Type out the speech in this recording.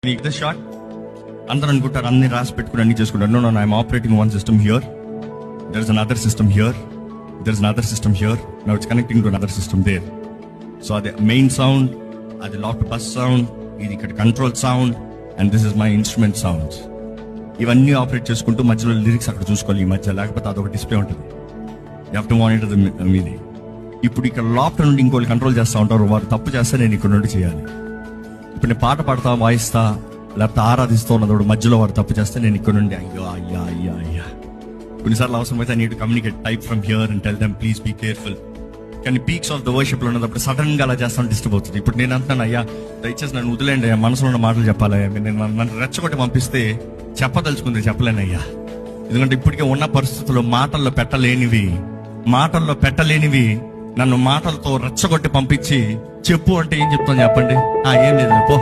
the shot. అందరూ అనుకుంటారు అన్ని రాసి పెట్టుకుని అన్ని చేసుకుంటారు. No I'm operating one system here, there is another system here, there is another system here, now it's connecting to another system there. So అది main sound, అది lock bus sound, ఇది ఇక్కడ control sound, and this is my instrument sounds. ఇవన్నీ operate చేసుకుంటూ మధ్యలో lyrics అక్కడ చూసుకోవాలి ఈ మధ్య, లేకపోతే అదొక డిస్ప్లే ఉంటుంది. You have to monitor the మీది. ఇప్పుడు ఇక్కడ లోపల నుండి ఇంకోళ్ళు కంట్రోల్ చేస్తూ ఉంటారు, వారు తప్పు చేస్తే నేను ఇక్కడ నుండి చేయాలి. ఇప్పుడు నేను పాట పాడతా, వాయిస్తా, లేకపోతే ఆరాధిస్తూ ఉన్నప్పుడు మధ్యలో వారు తప్పు చేస్తే నేను ఇక్కడ నుండి అయ్యో అయ్యా అయ్యా అయ్యా. కొన్నిసార్లు అవసరమైతే I need to communicate, type from here and tell them please be careful. కానీ పీక్స్ ఆఫ్ ద వర్షిప్ లో ఉన్నప్పుడు సడన్ గా అలా చేస్తాను, డిస్టర్బ్ అవుతుంది. ఇప్పుడు నేను అంటున్నాను, అయ్యా దయచేసి నన్ను వదిలేండి అయ్యా, మనసులో ఉన్న మాటలు చెప్పాలి. నేను నన్ను రెచ్చగొట్టి పంపిస్తే చెప్పదలుచుకుంది చెప్పలేను అయ్యా. ఎందుకంటే ఇప్పటికే ఉన్న పరిస్థితుల్లో మాటల్లో పెట్టలేనివి నన్ను మాటలతో రెచ్చగొట్టి పంపించి చెప్పు అంటే ఏం చెప్తాను చెప్పండి? ఏం లేదు పో